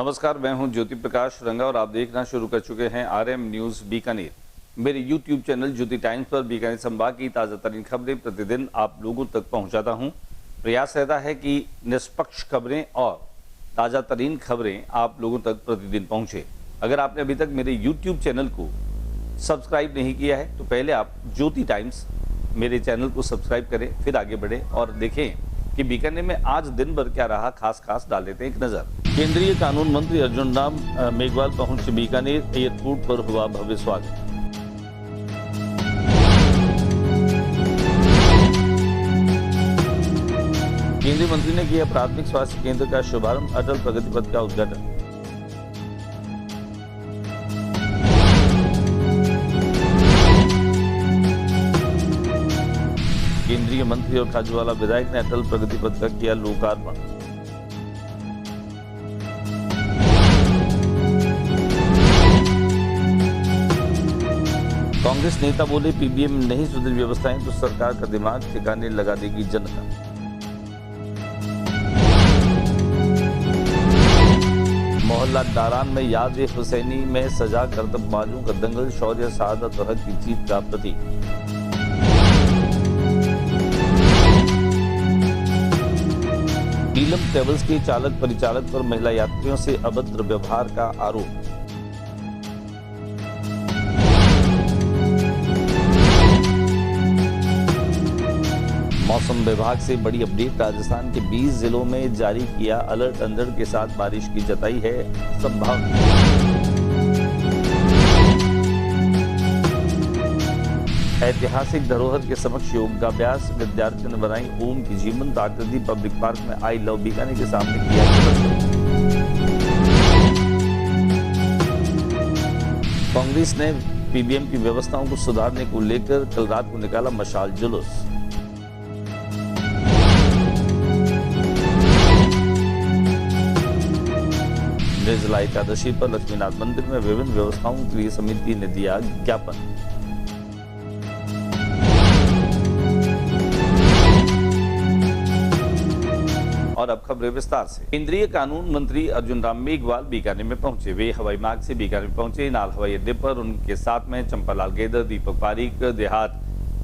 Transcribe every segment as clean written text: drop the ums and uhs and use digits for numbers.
नमस्कार, मैं हूं ज्योति प्रकाश रंगा और आप देखना शुरू कर चुके हैं आरएम न्यूज बीकानेर। मेरे यूट्यूब चैनल ज्योति टाइम्स पर बीकानेर संभाग की ताज़ा तरीन खबरें प्रतिदिन आप लोगों तक पहुंचाता हूं। प्रयास रहता है कि निष्पक्ष खबरें और ताज़ा तरीन खबरें आप लोगों तक प्रतिदिन पहुंचे। अगर आपने अभी तक मेरे यूट्यूब चैनल को सब्सक्राइब नहीं किया है तो पहले आप ज्योति टाइम्स मेरे चैनल को सब्सक्राइब करें, फिर आगे बढ़े और देखें कि बीकानेर में आज दिन भर क्या रहा। खास डाल लेते हैं एक नजर। केंद्रीय कानून मंत्री अर्जुन राम मेघवाल पहुंचे बीकानेर। एयरपोर्ट पर हुआ भव्य स्वागत। केंद्रीय मंत्री ने किया प्राथमिक स्वास्थ्य केंद्र का शुभारंभ। अटल प्रगति पथ का उद्घाटन। केंद्रीय मंत्री और खाजूवाला विधायक ने अटल प्रगति पथ का किया लोकार्पण। कांग्रेस नेता बोले, पीबीएम में नहीं सुधरी व्यवस्थाएं तो सरकार का दिमाग ठिकाने लगा देगी जनता। मोहल्ला दारान में याद हुसैनी में सजा करतबबाजों का दंगल। शौर्य, शहादत और हक की जीत का प्रतीक। नीलम ट्रेवल्स के चालक परिचालक पर महिला यात्रियों से अभद्र व्यवहार का आरोप। मौसम विभाग से बड़ी अपडेट। राजस्थान के 20 जिलों में जारी किया अलर्ट। अंधड़ के साथ बारिश की जताई है संभावना। ऐतिहासिक धरोहर के समक्ष योगाभ्यास। विद्यार्थियों ने बनाई ओम की जीवंत आकृति। पब्लिक पार्क में आई लव बीकानेर के सामने किया प्रदर्शन। कांग्रेस ने पीबीएम की व्यवस्थाओं को सुधारने को लेकर कल रात को निकाला मशाल जुलूस। निर्जला एकादशी पर लक्ष्मीनाथ मंदिर में विभिन्न व्यवस्थाओं के लिए समिति ने दिया ज्ञापन। और अब खबरें विस्तार से। केंद्रीय कानून मंत्री अर्जुन राम मेघवाल बीकानेर में पहुंचे। वे हवाई मार्ग से बीकानेर पहुंचे। नाल हवाई अड्डे पर उनके साथ में चंपालाल गेदर, दीपक पारीक, देहात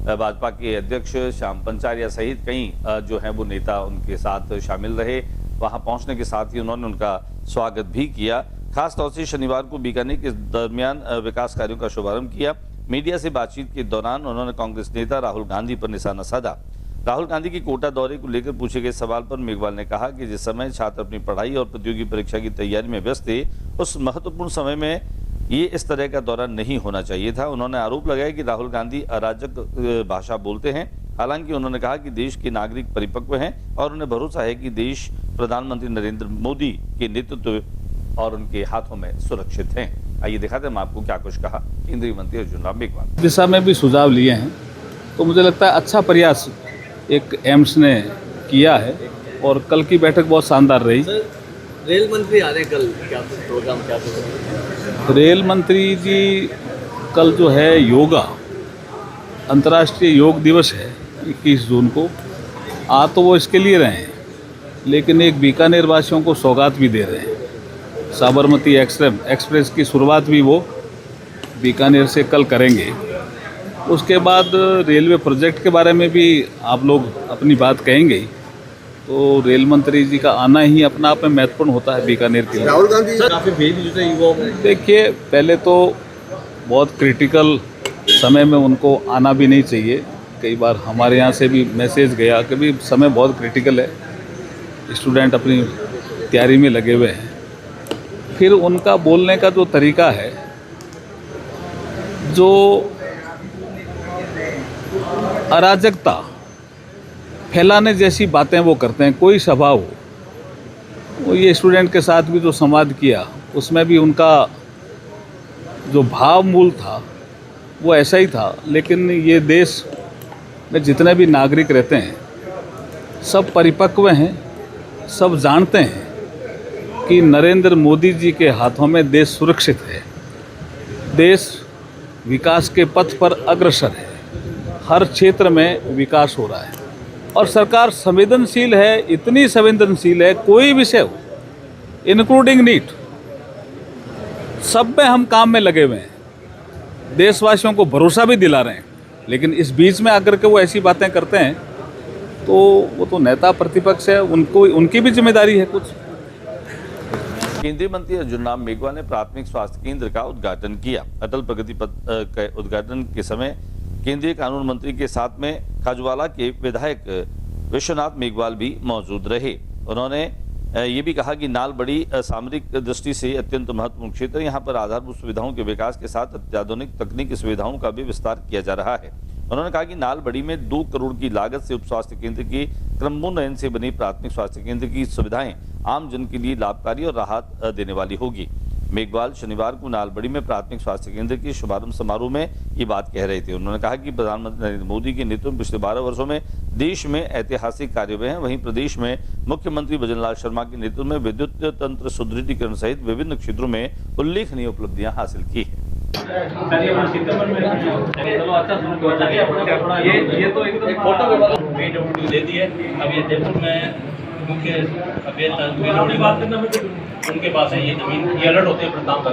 भाजपा के अध्यक्ष श्याम पंचारिया सहित कई जो है वो नेता उनके साथ शामिल रहे। वहां पहुंचने के साथ ही उन्होंने उनका स्वागत भी किया। खासतौर से शनिवार को बीकानेर के दरमियान विकास कार्यों का शुभारंभ किया। मीडिया से बातचीत के दौरान उन्होंने कांग्रेस नेता राहुल गांधी पर निशाना साधा। राहुल गांधी के कोटा दौरे को लेकर पूछे गए सवाल पर मेघवाल ने कहा कि जिस समय छात्र अपनी पढ़ाई और प्रतियोगी परीक्षा की तैयारी में व्यस्त थे, उस महत्वपूर्ण समय में ये इस तरह का दौरा नहीं होना चाहिए था। उन्होंने आरोप लगाया कि राहुल गांधी अराजक भाषा बोलते हैं। हालांकि उन्होंने कहा कि देश के नागरिक परिपक्व हैं और उन्हें भरोसा है कि देश प्रधानमंत्री नरेंद्र मोदी के नेतृत्व और उनके हाथों में सुरक्षित हैं। आइए दिखाते हैं आपको क्या कुछ कहा केंद्रीय मंत्री अर्जुन राम मेघवाल। दिशा में भी सुझाव लिए हैं तो मुझे लगता है अच्छा प्रयास एक एम्स ने किया है और कल की बैठक बहुत शानदार रही। रेल मंत्री आ रहे हैं कल, क्या प्रोग्राम क्या होगा? रेल मंत्री जी कल जो है योगा अंतर्राष्ट्रीय योग दिवस है 21 जून को। आ तो वो इसके लिए रहे हैं लेकिन एक बीकानेर वासियों को सौगात भी दे रहे हैं। साबरमती एक्सप्रेस की शुरुआत भी वो बीकानेर से कल करेंगे। उसके बाद रेलवे प्रोजेक्ट के बारे में भी आप लोग अपनी बात कहेंगे, तो रेल मंत्री जी का आना ही अपना आप में महत्वपूर्ण होता है बीकानेर के लिए। राहुल गांधी काफ़ी भेज जुटे युवाओं में। देखिए, पहले तो बहुत क्रिटिकल समय में उनको आना भी नहीं चाहिए। कई बार हमारे यहाँ से भी मैसेज गया कि भी समय बहुत क्रिटिकल है, स्टूडेंट अपनी तैयारी में लगे हुए हैं। फिर उनका बोलने का जो तरीका है, जो अराजकता फैलाने जैसी बातें वो करते हैं। कोई सभा हो, वो ये स्टूडेंट के साथ भी जो संवाद किया उसमें भी उनका जो भाव मूल था वो ऐसा ही था। लेकिन ये देश में जितने भी नागरिक रहते हैं सब परिपक्व हैं, सब जानते हैं कि नरेंद्र मोदी जी के हाथों में देश सुरक्षित है, देश विकास के पथ पर अग्रसर है, हर क्षेत्र में विकास हो रहा है और सरकार संवेदनशील है, इतनी संवेदनशील है, कोई विषय हो इंक्लूडिंग नीट, सब में हम काम में लगे हुए हैं, देशवासियों को भरोसा भी दिला रहे हैं, लेकिन इस बीच में आकर के वो ऐसी बातें करते हैं तो वो तो नेता प्रतिपक्ष है, उनको उनकी भी जिम्मेदारी है कुछ। केंद्रीय मंत्री अर्जुन राम मेघवाल ने प्राथमिक स्वास्थ्य केंद्र का उद्घाटन किया। अटल प्रगति पथ के उद्घाटन के समय केंद्रीय कानून मंत्री के साथ में खाजूवाला के विधायक विश्वनाथ मेघवाल भी मौजूद रहे। उन्होंने ये भी कहा कि नाल बड़ी सामरिक दृष्टि से अत्यंत महत्वपूर्ण क्षेत्र है। यहाँ पर आधारभूत सुविधाओं के विकास के साथ अत्याधुनिक तकनीकी सुविधाओं का भी विस्तार किया जा रहा है। उन्होंने कहा कि नाल बड़ी में 2 करोड़ की लागत से उप स्वास्थ्य केंद्र की क्रमोन्नयन से बनी प्राथमिक स्वास्थ्य केंद्र की सुविधाएं आम जन के लिए लाभकारी और राहत देने वाली होगी। मेघवाल शनिवार को नालबड़ी में प्राथमिक स्वास्थ्य केंद्र के शुभारंभ समारोह में ये बात कह रहे थे। उन्होंने कहा कि प्रधानमंत्री नरेंद्र मोदी के नेतृत्व में पिछले 12 वर्षों में देश में ऐतिहासिक कार्य हुए हैं। वहीं प्रदेश में मुख्यमंत्री भजनलाल शर्मा के नेतृत्व में विद्युत तंत्र सुदृढ़ीकरण सहित विभिन्न क्षेत्रों में उल्लेखनीय उपलब्धियां हासिल की है। ये तो एक फोटो के दे दी है। अब ये जयपुर में मुख्य अभियंता उनके पास है ये जमीन, ये अलर्ट होते हैं प्रताप।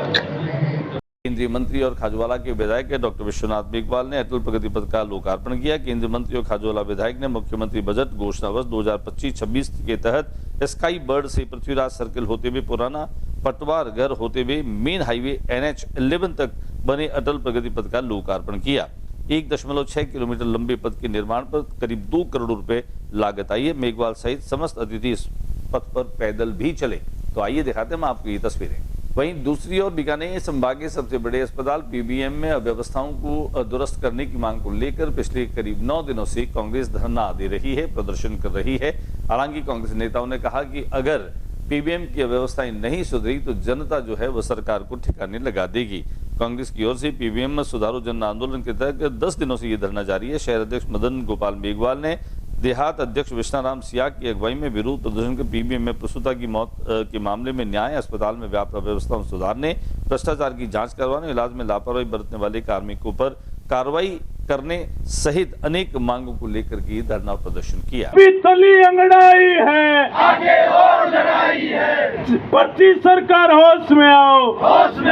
केंद्रीय मंत्री और खाजूवाला के विधायक डॉक्टर विश्वनाथ मेघवाल ने अटल प्रगति पथ का लोकार्पण किया। केंद्रीय मंत्री और खाजूवाला विधायक ने मुख्यमंत्री बजट घोषणा वर्ष 2025-26 के तहत स्काई बर्ड से पृथ्वीराज सर्किल होते हुए पुराना पटवारघर होते हुए मेन हाईवे NH11 तक बने अटल प्रगति पथ का लोकार्पण किया। 1.6 किलोमीटर लंबे पथ के निर्माण पर करीब 2 करोड़ रुपए लागत आई है। मेघवाल सहित समस्त अतिथि इस पथ पर पैदल भी चले। तो आइए दिखाते हैं हम आपको ये तस्वीरें। वहीं दूसरी ओर बीकानेर संभाग के सबसे बड़े अस्पताल PBM में अव्यवस्थाओं को दुरुस्त करने की मांग को लेकर पिछले करीब 9 दिनों से कांग्रेस धरना दे रही है, प्रदर्शन कर रही है। हालांकि कांग्रेस नेताओं ने कहा कि अगर PBM की अव्यवस्थाएं नहीं सुधरी तो जनता जो है वह सरकार को ठिकाने लगा देगी। कांग्रेस की ओर से PBM में सुधारो जन आंदोलन के तहत 10 दिनों से ये धरना जारी है। शहर अध्यक्ष मदन गोपाल मेघवाल ने देहात अध्यक्ष विष्णाराम सियाग की अगुवाई में विरोध प्रदर्शन कर PBM में प्रसूता की मौत के मामले में न्याय, अस्पताल में व्याप्त अव्यवस्थाओं सुधारने, भ्रष्टाचार की जांच करवाने, इलाज में लापरवाही बरतने वाले कार्मिकों पर कार्रवाई करने सहित अनेक मांगों को लेकर के धरना प्रदर्शन किया। तली अंगड़ाई है, आगे और लड़ाई है, पर्ची सरकार होश में आओ, होश में।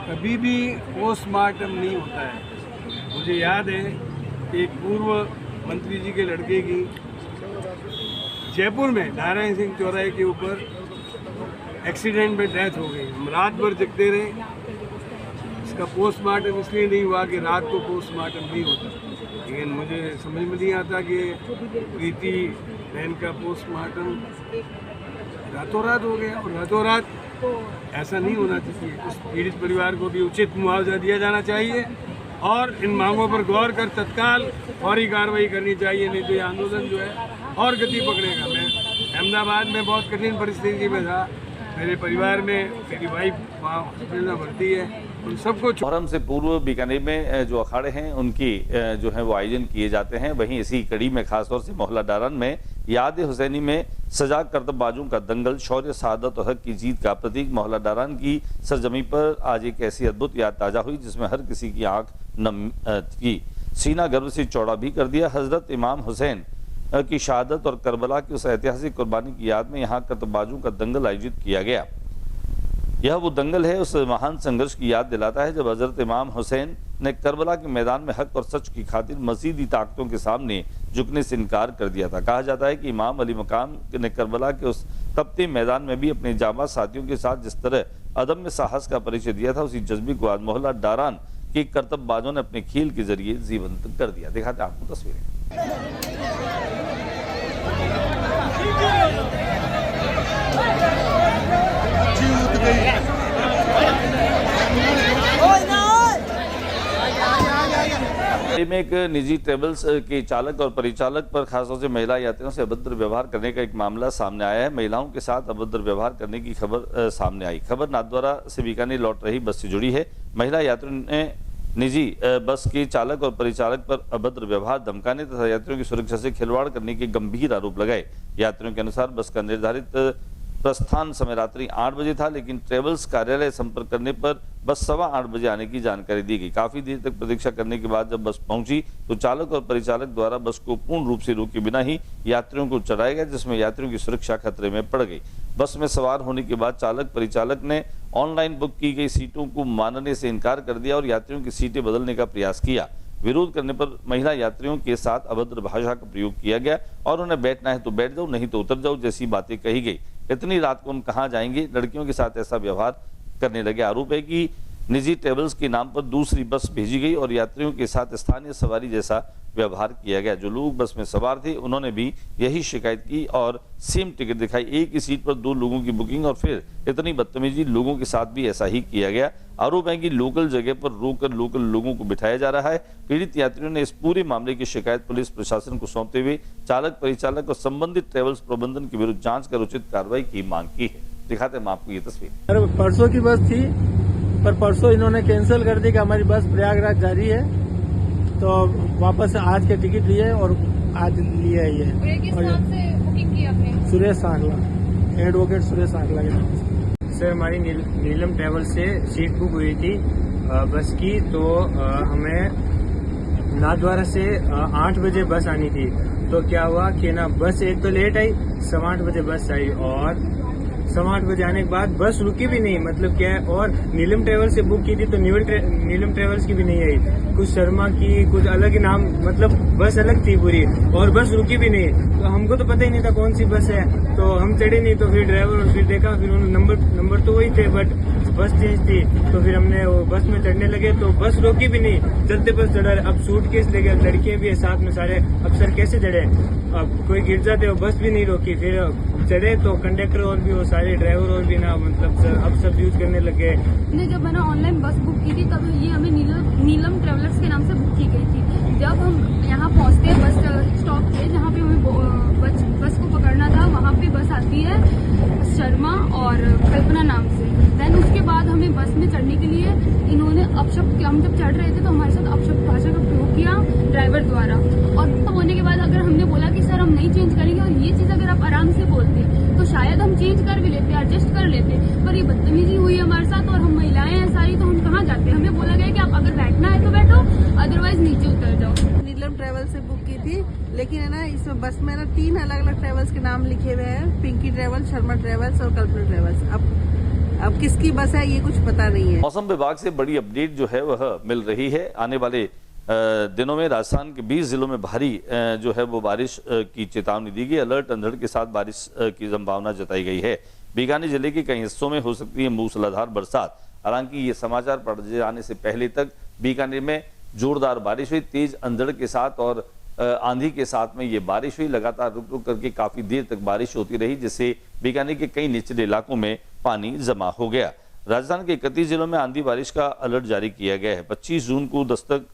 कभी भी पोस्टमार्टम नहीं होता है। मुझे याद है कि एक पूर्व मंत्री जी के लड़के की जयपुर में नारायण सिंह चौराहे के ऊपर एक्सीडेंट में डेथ हो गई। हम रात भर जगते रहे। इसका पोस्टमार्टम इसलिए नहीं हुआ कि रात को पोस्टमार्टम नहीं होता, लेकिन मुझे समझ में नहीं आता कि प्रीति बहन का पोस्टमार्टम रातों रात हो गया। और रातों रात ऐसा नहीं होना चाहिए। उस पीड़ित परिवार को भी उचित मुआवजा दिया जाना चाहिए और इन मांगों पर गौर कर तत्काल फौरी कार्रवाई करनी चाहिए, नहीं तो ये आंदोलन जो है और गति पकड़ेगा। मैं अहमदाबाद में बहुत कठिन परिस्थिति में था। मेरे परिवार में मेरी वाइफ वहाँ हॉस्पिटल में भर्ती है। उन सबको मुहर्रम से पूर्व बीकानेर में जो अखाड़े हैं उनकी जो है वो आयोजन किए जाते हैं। वहीं इसी कड़ी में खासतौर से मोहल्ला डारन में याद हुसैनी में सजा करतबबाजों का दंगल, शौर्य, शहादत और हक की जीत का प्रतीक मोहल्ला डारन की सरजमी पर आज एक ऐसी अद्भुत याद ताजा हुई जिसमें हर किसी की आंख नम की, सीना गर्व से चौड़ा भी कर दिया। हजरत इमाम हुसैन की शहादत और करबला की उस ऐतिहासिक कुर्बानी की याद में यहाँ करतबबाजों का दंगल आयोजित किया गया। यह वो दंगल है उस महान संघर्ष की याद दिलाता है जब हजरत इमाम हुसैन ने करबला के मैदान में हक और सच की खातिर मजीदी ताकतों के सामने झुकने से इनकार कर दिया था। कहा जाता है कि इमाम अली मकाम ने करबला के उस तपते मैदान में भी अपने जाबाज साथियों के साथ जिस तरह अदम्य साहस का परिचय दिया था, उसी जज्बे को आज मोहल्ला डारान के करतबबाजों ने अपने खेल के जरिए जीवंत कर दिया। दिखाते आपको तस्वीरें। में एक निजी ट्रेवल्स के चालक और परिचालक पर खासतौर से महिला यात्रियों से अभद्र व्यवहार करने का एक मामला सामने आया है। महिलाओं के साथ अभद्र व्यवहार करने की खबर सामने आई। खबर नाथद्वारा से बीकानेर लौट रही बस से जुड़ी है। महिला यात्रियों ने निजी बस के चालक और परिचालक पर अभद्र व्यवहार, धमकाने तथा यात्रियों की सुरक्षा से खिलवाड़ करने के गंभीर आरोप लगाए। यात्रियों के अनुसार बस का निर्धारित प्रस्थान समय रात्रि 8 बजे था, लेकिन ट्रेवल्स कार्यालय संपर्क करने पर बस 8:15 बजे आने की जानकारी दी गई। काफी देर तक प्रतीक्षा करने के बाद जब बस पहुंची तो चालक और परिचालक द्वारा बस को पूर्ण रूप से रोके बिना ही यात्रियों को चढ़ाया गया, जिसमें यात्रियों की सुरक्षा खतरे में पड़ गई। बस में सवार होने के बाद चालक परिचालक ने ऑनलाइन बुक की गई सीटों को मानने से इनकार कर दिया और यात्रियों की सीटें बदलने का प्रयास किया। विरोध करने पर महिला यात्रियों के साथ अभद्र भाषा का प्रयोग किया गया और उन्हें बैठना है तो बैठ जाओ, नहीं तो उतर जाओ जैसी बातें कही गई। इतनी रात को हम कहां जाएंगे, लड़कियों के साथ ऐसा व्यवहार करने लगे। आरोप है कि निजी ट्रेवल्स के नाम पर दूसरी बस भेजी गई और यात्रियों के साथ स्थानीय सवारी जैसा व्यवहार किया गया। जो लोग बस में सवार थे उन्होंने भी यही शिकायत की और सेम टिकट दिखाई। एक ही सीट पर 2 लोगों की बुकिंग और फिर इतनी बदतमीजी, लोगों के साथ भी ऐसा ही किया गया। आरोप है कि लोकल जगह पर रोककर लोकल लोगों को बिठाया जा रहा है। पीड़ित यात्रियों ने इस पूरे मामले की शिकायत पुलिस प्रशासन को सौंपते हुए चालक परिचालक और संबंधित ट्रेवल्स प्रबंधन के विरुद्ध जांच कर उचित कार्रवाई की मांग की है। दिखाते हैं आपको ये तस्वीर। परसों की बस थी पर परसों इन्होंने कैंसिल कर दी कि हमारी बस प्रयागराज जा रही है, तो वापस आज के टिकट लिए और आज लिए आई है। किस नाम से बुकिंग की आपने? सुरेश सांगला, एडवोकेट सुरेश सांगला के नाम से। सर हमारी नीलम ट्रैवल से सीट बुक हुई थी बस की, तो हमें नाथद्वारा से 8 बजे बस आनी थी। तो क्या हुआ कि ना बस एक तो लेट आई, 8:15 बजे बस आई और 8:15 बजे आने के बाद बस रुकी भी नहीं। मतलब क्या है, और नीलम ट्रेवल से बुक की थी तो नीलम ट्रेवल्स की भी नहीं आई, कुछ शर्मा की कुछ अलग ही नाम, मतलब बस अलग थी पूरी और बस रुकी भी नहीं। तो हमको तो पता ही नहीं था कौन सी बस है, तो हम चढ़े नहीं। तो फिर ड्राइवर और फिर देखा, फिर उन्होंने नंबर तो वही थे बट बस चेंज थी। तो फिर हमने वो बस में चढ़ने लगे तो बस रोकी भी नहीं, चलते बस चढ़ा। अब सूटकेस लेके लड़कियां भी है साथ में, सारे अफसर कैसे चढ़े, अब कोई गिर जाते हो, बस भी नहीं रोकी। फिर चढ़े तो कंडक्टर और भी वो सारे ड्राइवर और भी ना, मतलब अब सब यूज करने लगे। हमने जब मैंने ऑनलाइन बस बुक की थी तब ये हमें नीलम ट्रेवलर्स के नाम से बुक की गई थी। जब हम यहाँ पहुँचते हैं बस स्टॉप पे जहाँ पे हमें बस को पकड़ना था, वहाँ पे बस आती है शर्मा और कल्पना नाम से। देन उसके बाद हमें बस में चढ़ने के लिए इन्होंने अपशब्द, हम जब चढ़ रहे थे तो हमारे साथ अपशब्द भाषा का प्रयोग किया ड्राइवर द्वारा। और तब होने के बाद अगर हमने बोला कि सर हम नहीं चेंज करेंगे, और ये चीज़ अगर आप आराम से बोलते तो शायद हम चेंज कर भी लेते, एडजस्ट कर लेते, पर ये बदतमीजी हुई हमारे साथ और हम महिलाएं हैं सारी, तो हम कहाँ जाते। हमें बोला गया कि आप अगर बैठना है तो बैठो, अदरवाइज नीचे उतर जाओ। नीलम ट्रेवल से बुक की थी, लेकिन है ना इसमें बस में ना 3 अलग अलग ट्रेवल्स के नाम लिखे हुए हैं, पिंकी ट्रेवल्स, शर्मा ट्रेवल्स और कल्पना ट्रेवल्स। अब किसकी बस है ये कुछ पता नहीं है। मौसम विभाग से बड़ी अपडेट जो है वह मिल रही है। आने वाले दिनों में राजस्थान के 20 जिलों में भारी जो है वो बारिश की चेतावनी दी गई। अलर्ट अंधड़ के साथ बारिश की संभावना जताई गई है। बीकानेर जिले के कई हिस्सों में हो सकती है मूसलाधार बरसात। हालांकि ये समाचार पढ़ जाने से पहले तक बीकानेर में जोरदार बारिश हुई, तेज अंधड़ के साथ और आंधी के साथ में ये बारिश हुई। लगातार रुक रुक करके काफी देर तक बारिश होती रही, जिससे बीकानेर के कई निचले इलाकों में पानी जमा हो गया। राजस्थान के 31 जिलों में आंधी बारिश का अलर्ट जारी किया गया है। 25 जून को दस्तक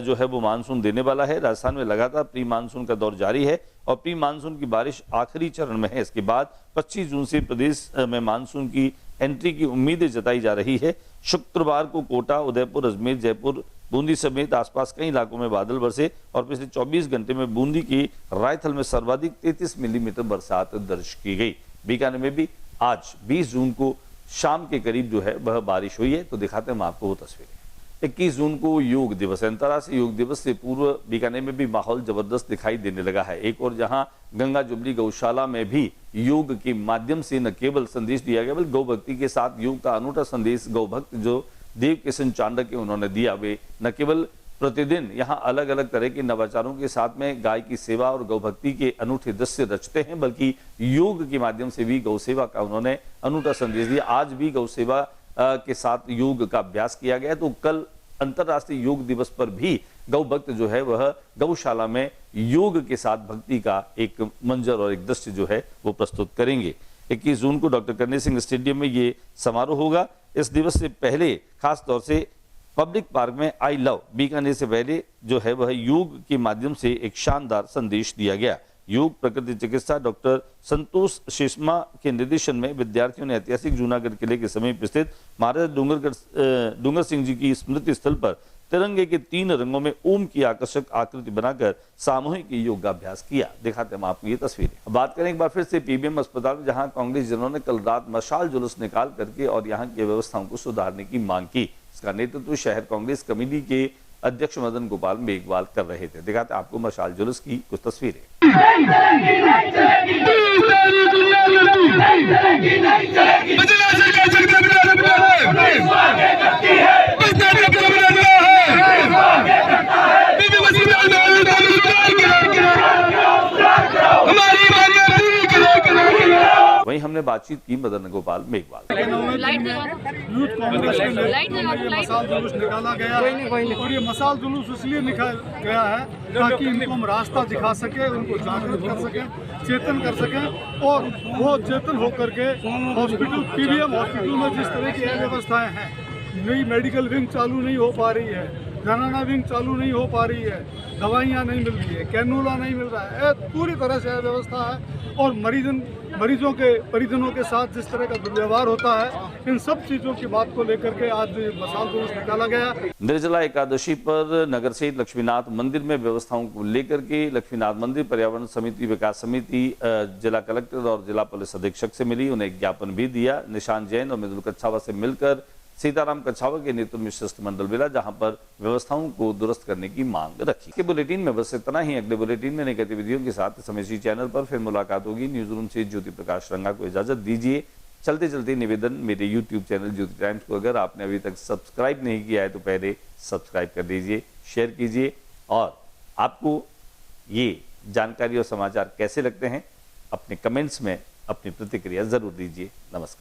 जो है वो मानसून देने वाला है। राजस्थान में लगातार प्री मानसून का दौर जारी है और प्री मानसून की बारिश आखिरी चरण में है। इसके बाद 25 जून से प्रदेश में मानसून की एंट्री की उम्मीदें जताई जा रही है। शुक्रवार को कोटा, उदयपुर, अजमेर, जयपुर, बूंदी समेत आसपास कई इलाकों में बादल बरसे और पिछले 24 घंटे में बूंदी की रायथल में सर्वाधिक 33 मिलीमीटर बरसात दर्ज की गई। बीकानेर में भी आज 20 जून को शाम के करीब जो है वह बारिश हुई है। तो दिखाते हैं हम आपको वो तस्वीरें। 21 जून को योग दिवस है। अंतर्राष्ट्रीय योग दिवस से पूर्व बीकानेर में भी माहौल जबरदस्त दिखाई देने लगा है। एक और जहां गंगा जुबली गौशाला में भी योग के माध्यम से न केवल संदेश दिया गया बल्कि गौ भक्ति के साथ योग का अनूठा संदेश गौ भक्त जो देव किशन चांडक उन्होंने दिया। वे न केवल प्रतिदिन यहाँ अलग अलग तरह के नवाचारों के साथ में गाय की सेवा और गौ भक्ति के अनूठे दृश्य रचते हैं, बल्कि योग के माध्यम से भी गौ सेवा का उन्होंने अनूठा संदेश दिया। आज भी गौ सेवा के साथ योग का अभ्यास किया गया। तो कल अंतर्राष्ट्रीय योग दिवस पर भी गौ भक्त जो है वह गौशाला में योग के साथ भक्ति का एक मंजर और एक दृश्य जो है वो प्रस्तुत करेंगे। 21 जून को डॉक्टर करणी सिंह स्टेडियम में ये समारोह होगा। इस दिवस से पहले खास तौर से पब्लिक पार्क में आई लव बीकानेर से पहले जो है वह योग के माध्यम से एक शानदार संदेश दिया गया। योग प्रकृति चिकित्सा डॉक्टर संतोष शेषमा के निर्देशन में विद्यार्थियों ने ऐतिहासिक जूनागढ़ किले के समीप स्थित महाराजा डूंगर सिंह जी की स्मृति स्थल पर तिरंगे के 3 रंगों में ओम की आकर्षक आकृति बनाकर सामूहिक योगाभ्यास किया। दिखाते हैं आपको ये तस्वीरें। बात करें एक बार फिर से पीबीएम अस्पताल में, जहां कांग्रेस जनों ने कल रात मशाल जुलूस निकाल करके और यहां की व्यवस्थाओं को सुधारने की मांग की। इसका नेतृत्व शहर कांग्रेस कमेटी के अध्यक्ष मदन गोपाल मेघवाल कर रहे थे। दिखाते आपको मशाल जुलूस की कुछ तस्वीरें। वहीं हमने बातचीत की मदन गोपाल मेघवाल। यूथ कांग्रेस के मसाल जुलूस निकाला गया है और ये मसाल जुलूस इसलिए निकाला गया है ताकि इनको हम रास्ता दिखा सके, उनको जागरूक कर सके, चेतन कर सके और वो चेतन होकर के हॉस्पिटल पीवीएम हॉस्पिटल में जिस तरह की व्यवस्थाएं हैं, नई मेडिकल विंग चालू नहीं हो पा रही है, जनाना विंग चालू नहीं हो पा रही है, दवाइयाँ नहीं मिल रही है, कैनूला नहीं मिल रहा है, पूरी तरह से व्यवस्था है और मरीजों के परिजनों के साथ जिस तरह का दुर्व्यवहार होता है, इन सब चीजों की बात को लेकर के आज मसाल जुलूस निकाला गया। निर्जला एकादशी पर नगर स्थित लक्ष्मीनाथ मंदिर में व्यवस्थाओं को लेकर के लक्ष्मीनाथ मंदिर पर्यावरण समिति, विकास समिति जिला कलेक्टर और जिला पुलिस अधीक्षक से मिली, उन्हें ज्ञापन भी दिया। निशान जैन और मृदुल कच्छावा से मिलकर सीताराम कच्छावा के नेतृत्व में शिष्टमंडल मिला, जहां पर व्यवस्थाओं को दुरुस्त करने की मांग रखी। के बुलेटिन में बस इतना ही। अगले बुलेटिन में नई गतिविधियों के साथ समय इसी चैनल पर फिर मुलाकात होगी। न्यूज रूम से ज्योति प्रकाश रंगा को इजाजत दीजिए। चलते चलते निवेदन, मेरे यूट्यूब चैनल ज्योति टाइम्स को अगर आपने अभी तक सब्सक्राइब नहीं किया है तो पहले सब्सक्राइब कर दीजिए, शेयर कीजिए और आपको ये जानकारी और समाचार कैसे लगते हैं अपने कमेंट्स में अपनी प्रतिक्रिया जरूर दीजिए। नमस्कार।